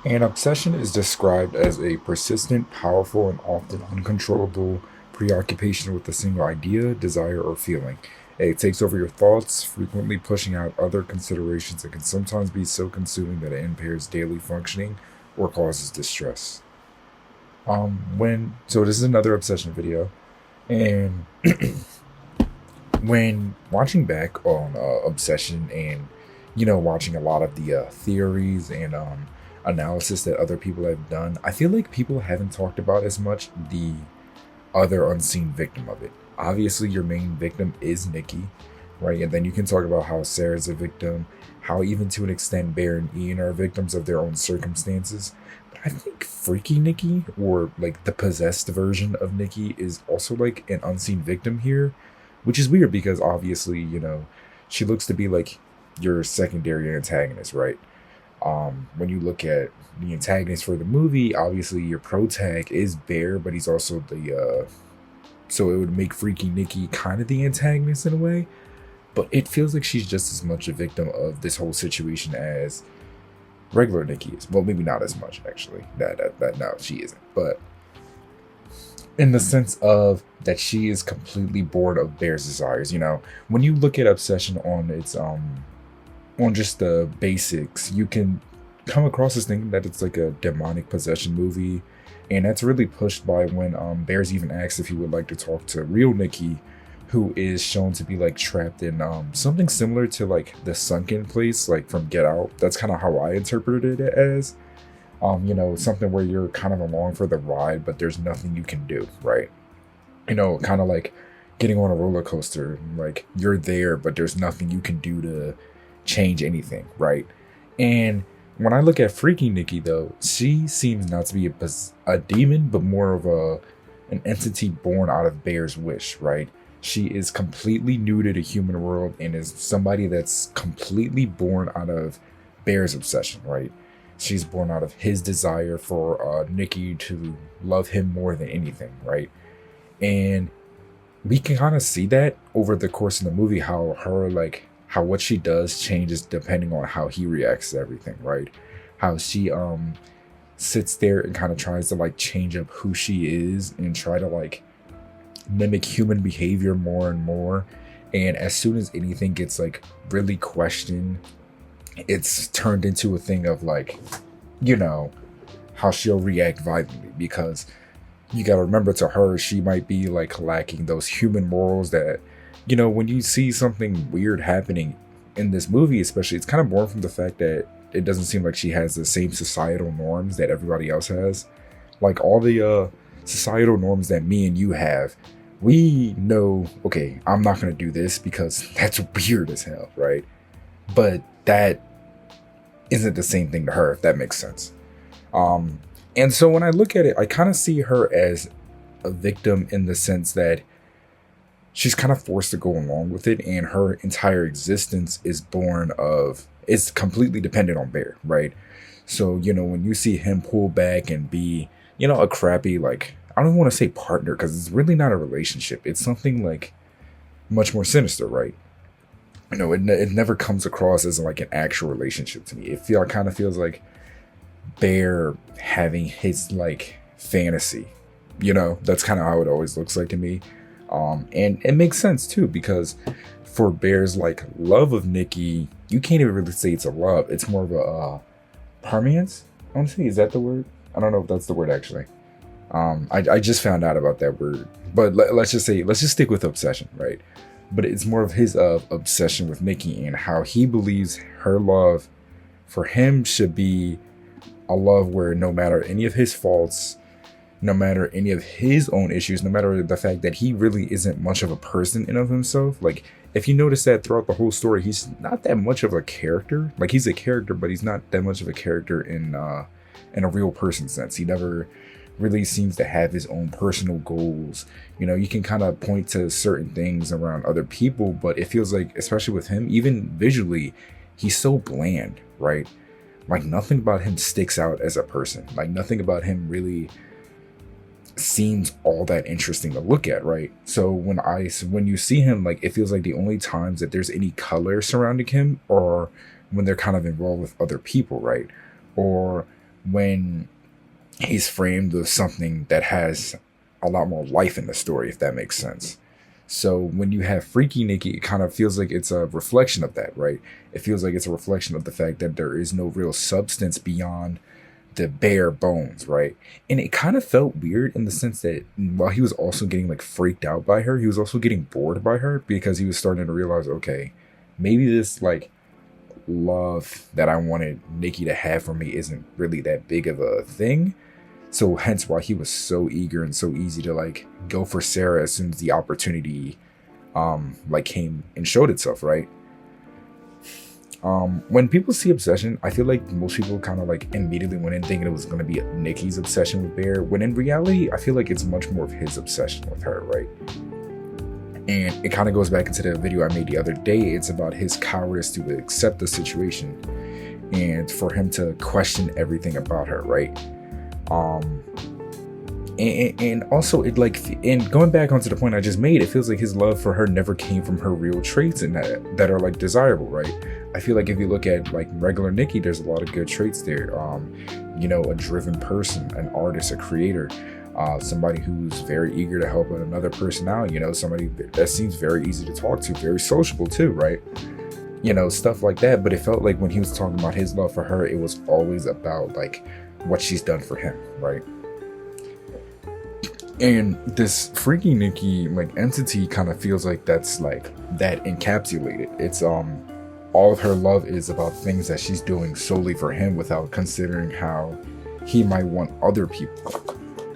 An obsession is described as a persistent, powerful, and often uncontrollable preoccupation with a single idea, desire, or feeling. It takes over your thoughts, frequently pushing out other considerations and can sometimes be so consuming that it impairs daily functioning or causes distress. This is another obsession video, and when watching back on obsession and watching a lot of the theories and analysis that other people have done, I feel like people haven't talked about as much the other unseen victim of it. Obviously your main victim is Nikki, right? And then you can talk about how Sarah's a victim, how even to an extent Bear and Ian are victims of their own circumstances. But I think Freaky Nikki, or like the possessed version of Nikki, is also like an unseen victim here, which is weird because obviously, she looks to be like your secondary antagonist, right? When you look at the antagonist for the movie, obviously your protag is Bear, but he's also the so it would make Freaky Nikki kind of the antagonist in a way. But it feels like she's just as much a victim of this whole situation as regular Nikki is. Well, maybe not as much actually. That no, she isn't. But in the sense of that she is completely bored of Bear's desires. When you look at obsession on just the basics, you can come across as thinking that it's like a demonic possession movie, and that's really pushed by when Bears even asks if he would like to talk to real Nikki, who is shown to be like trapped in something similar to like the sunken place, like from Get Out. That's kind of how I interpreted it as. Something where you're kind of along for the ride, but there's nothing you can do, right? Kind of like getting on a roller coaster, like you're there, but there's nothing you can do to change anything, right? And when I look at Freaky Nikki, though, she seems not to be a demon, but more of an entity born out of Bear's wish, right? She is completely new to the human world and is somebody that's completely born out of Bear's obsession, right? She's born out of his desire for Nikki to love him more than anything, right? And we can kind of see that over the course of the movie, how what she does changes depending on how he reacts to everything, right? How she sits there and kind of tries to like change up who she is and try to like mimic human behavior more and more. And as soon as anything gets like really questioned, it's turned into a thing of like, how she'll react violently, because you got to remember, to her, she might be like lacking those human morals that, when you see something weird happening in this movie, especially, it's kind of born from the fact that it doesn't seem like she has the same societal norms that everybody else has. Like all the societal norms that me and you have, we know, okay, I'm not going to do this because that's weird as hell, right? But that isn't the same thing to her, if that makes sense. And so when I look at it, I kind of see her as a victim in the sense that she's kind of forced to go along with it, and her entire existence is completely dependent on Bear, right? So, when you see him pull back and be, a crappy, like, I don't want to say partner, because it's really not a relationship. It's something like much more sinister, right? It never comes across as like an actual relationship to me. It kind of feels like Bear having his like fantasy. That's kind of how it always looks like to me. And it makes sense too, because for Bear's like love of Nikki, you can't even really say it's a love. It's more of a permeance. I want to say, is that the word? I don't know if that's the word actually. I just found out about that word, but let's just stick with obsession, right? But it's more of his obsession with Nikki and how he believes her love for him should be a love where no matter any of his faults, no matter any of his own issues, no matter the fact that he really isn't much of a person in of himself. Like, if you notice that throughout the whole story, he's not that much of a character. Like, he's a character, but he's not that much of a character in a real person sense. He never really seems to have his own personal goals. You can kind of point to certain things around other people, but it feels like, especially with him, even visually, he's so bland, right? Like, nothing about him sticks out as a person. Like, nothing about him really seems all that interesting to look at, right? So when you see him, like, it feels like the only times that there's any color surrounding him are when they're kind of involved with other people, right? Or when he's framed with something that has a lot more life in the story, if that makes sense. So when you have Freaky Nikki, it kind of feels like it's a reflection of that, right? It feels like it's a reflection of the fact that there is no real substance beyond the bare bones, right? And it kind of felt weird in the sense that while he was also getting like freaked out by her, he was also getting bored by her because he was starting to realize, okay, maybe this like love that I wanted Nikki to have for me isn't really that big of a thing. So hence why he was so eager and so easy to like go for Sarah as soon as the opportunity like came and showed itself, right? When people see obsession, I feel like most people kind of like immediately went in thinking it was going to be Nikki's obsession with Bear, when in reality, I feel like it's much more of his obsession with her, right? And it kind of goes back into the video I made the other day. It's about his cowardice to accept the situation and for him to question everything about her, right? And also it like, and going back onto the point I just made, it feels like his love for her never came from her real traits and that are like desirable, right? I feel like if you look at like regular Nikki, there's a lot of good traits there. You know, a driven person, an artist, a creator, somebody who's very eager to help another person out, you know, somebody that seems very easy to talk to, very sociable too, right? You know, stuff like that. But it felt like when he was talking about his love for her, it was always about like what she's done for him, right? And this Freaky Nikki like entity kind of feels like that's like that encapsulated. It's all of her love is about things that she's doing solely for him without considering how he might want other people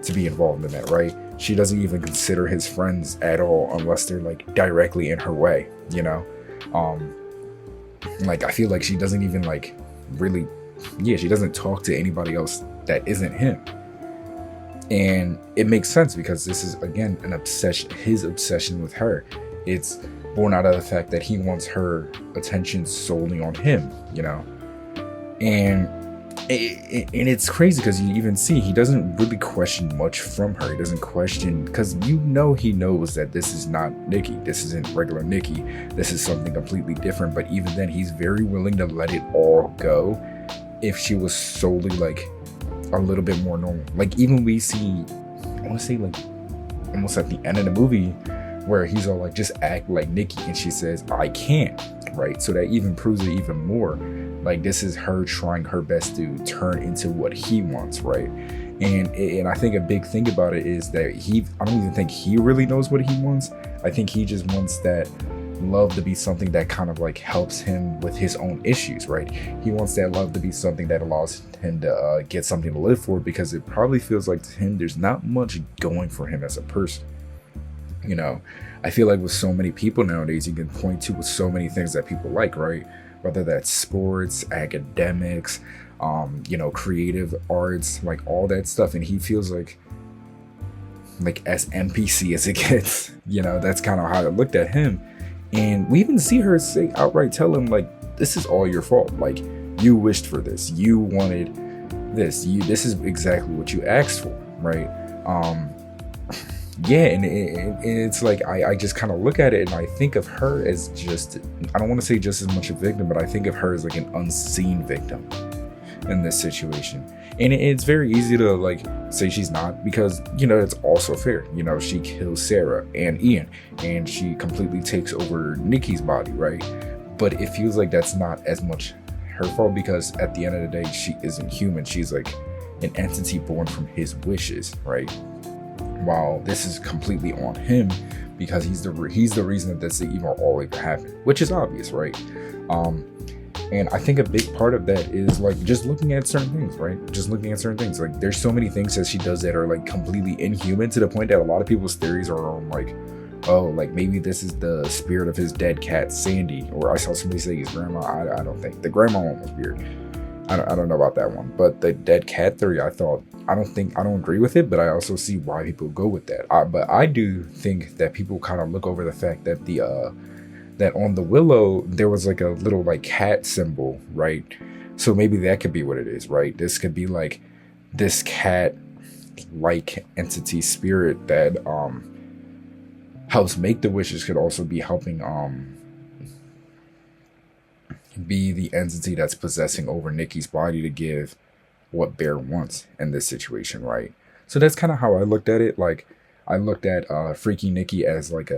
to be involved in that, right? She doesn't even consider his friends at all unless they're like directly in her way, you know? Like I feel like she doesn't even like really, she doesn't talk to anybody else that isn't him. And it makes sense because this is again an obsession, his obsession with her. It's born out of the fact that he wants her attention solely on him, you know? And it's crazy because you even see he doesn't really question much from her. He doesn't question because you know he knows that this is not Nikki. This isn't regular Nikki. This is something completely different. But even then, he's very willing to let it all go if she was solely like a little bit more normal. Like even we see, I want to say like almost at the end of the movie where he's all like, just act like Nikki, and she says, I can't, right? So that even proves it even more. Like this is her trying her best to turn into what he wants, right? And I think a big thing about it is that I don't even think he really knows what he wants. I think he just wants that love to be something that kind of like helps him with his own issues, right? He wants that love to be something that allows him to get something to live for, because it probably feels like to him there's not much going for him as a person. You know, I feel like with so many people nowadays, you can point to with so many things that people like, right? Whether that's sports, academics, you know, creative arts, like all that stuff. And he feels like as NPC as it gets, you know, that's kind of how I looked at him. And we even see her say outright, tell him like, this is all your fault. Like you wished for this, you wanted this, this is exactly what you asked for, right? Yeah, and it's like I just kind of look at it and I think of her as just, I don't want to say just as much a victim, but I think of her as like an unseen victim in this situation. And it's very easy to like say she's not, because, you know, it's also fair. You know, she kills Sarah and Ian and she completely takes over Nikki's body, right? But it feels like that's not as much her fault, because at the end of the day, she isn't human. She's like an entity born from his wishes, right? While this is completely on him because he's the reason that this even all even happened, which is obvious, right? And I think a big part of that is like just looking at certain things, right? Just looking at certain things. Like there's so many things that she does that are like completely inhuman, to the point that a lot of people's theories are on like, oh, like maybe this is the spirit of his dead cat Sandy, or I saw somebody say his grandma. I don't think the grandma one was weird. I don't know about that one, but the dead cat theory, I don't agree with it, but I also see why people go with that. But I do think that people kind of look over the fact that that on the willow there was like a little like cat symbol, right? So maybe that could be what it is, right? This could be like this cat like entity spirit that helps make the wishes, could also be helping be the entity that's possessing over Nikki's body to give what Bear wants in this situation, right? So that's kind of how I looked at it. Like, I looked at Freaky Nikki as like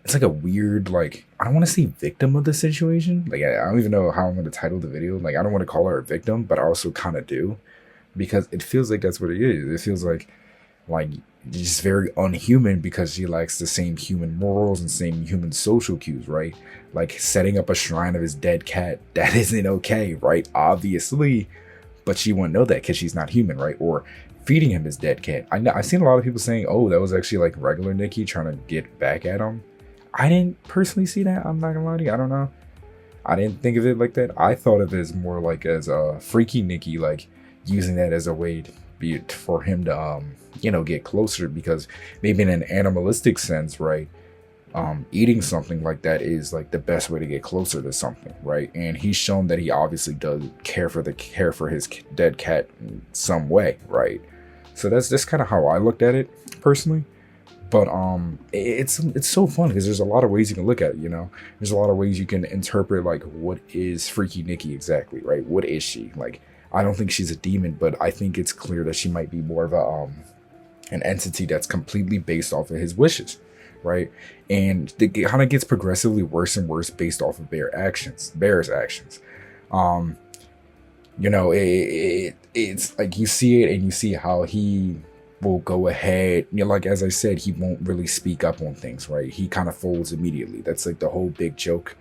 it's like a weird, like, I don't want to say victim of the situation. Like, I don't even know how I'm going to title the video. Like, I don't want to call her a victim, but I also kind of do, because it feels like that's what it is. It feels like just very unhuman, because she lacks the same human morals and same human social cues, right? Like setting up a shrine of his dead cat, that isn't okay, right? Obviously, but she wouldn't know that because she's not human, right? Or feeding him his dead cat. I've seen a lot of people saying, oh, that was actually like regular Nikki trying to get back at him. I didn't personally see that. I'm not gonna lie to you. I don't know. I didn't think of it like that. I thought of it as more like as a Freaky Nikki, like using that as a way to be for him to get closer, because maybe in an animalistic sense, right? Eating something like that is like the best way to get closer to something, right? And he's shown that he obviously does care for his dead cat in some way, right? So that's kind of how I looked at it personally. But it's so fun because there's a lot of ways you can look at it. There's a lot of ways you can interpret, like, what is Freaky Nikki exactly, right? What is she? Like, I don't think she's a demon, but I think it's clear that she might be more of an entity that's completely based off of his wishes, right? And it kind of gets progressively worse and worse based off of Bear's actions. It's like you see it and you see how he will go ahead, like, as I said, he won't really speak up on things, right? He kind of folds immediately. That's like the whole big joke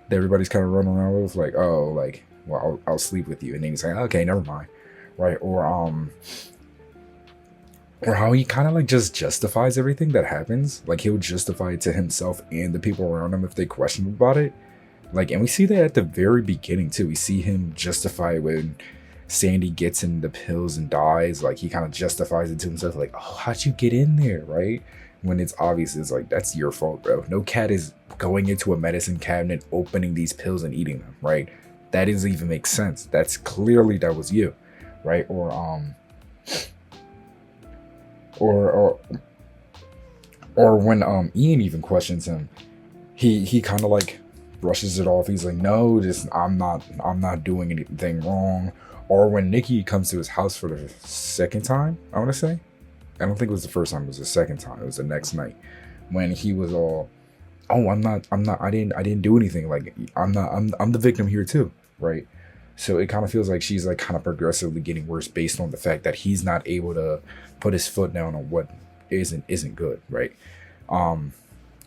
that everybody's kind of running around with, like, oh, like, well, I'll sleep with you, and then he's like, okay, never mind, right? Or how he kind of like just justifies everything that happens. Like, he'll justify it to himself and the people around him if they question about it. Like, and we see that at the very beginning too. We see him justify when Sandy gets in the pills and dies. Like, he kind of justifies it to himself, like, oh, how'd you get in there, right? When it's obvious, it's like, that's your fault, bro. No cat is going into a medicine cabinet, opening these pills and eating them, right? That doesn't even make sense. That's clearly, that was you, right? Or when Ian even questions him, he kind of like brushes it off. He's like, no, I'm not doing anything wrong. Or when Nikki comes to his house for the second time, I want to say, I don't think it was the first time, it was the second time, it was the next night, when he was all, oh, I didn't do anything, like, I'm the victim here too, right? So it kind of feels like she's like kind of progressively getting worse based on the fact that he's not able to put his foot down on what isn't good, right? And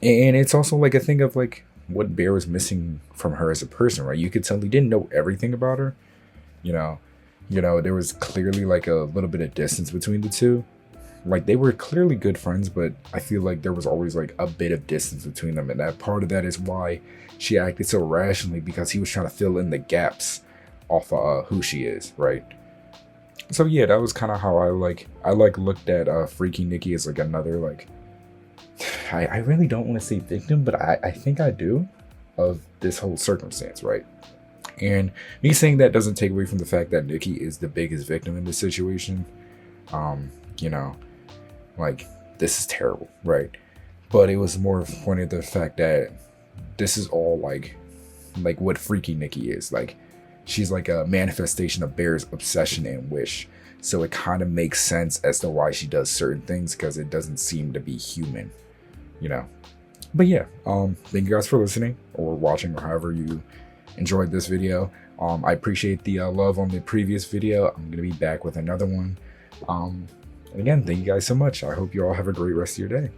it's also like a thing of like what Bear was missing from her as a person, right? You could tell he didn't know everything about her. There was clearly like a little bit of distance between the two. Like, they were clearly good friends, but I feel like there was always like a bit of distance between them, and that part of that is why she acted so rationally, because he was trying to fill in the gaps off who she is, right? So yeah, that was kind of how I looked at Freaky Nikki as like another, like, I really don't want to say victim, but I think I do, of this whole circumstance, right? And me saying that doesn't take away from the fact that Nikki is the biggest victim in this situation. Like, this is terrible, right? But it was more pointed to the fact that this is all like what Freaky Nikki is. Like, she's like a manifestation of Bear's obsession and wish. So it kind of makes sense as to why she does certain things, because it doesn't seem to be human, But yeah, thank you guys for listening or watching, or however you enjoyed this video. I appreciate the love on the previous video. I'm gonna be back with another one. And again, thank you guys so much. I hope you all have a great rest of your day.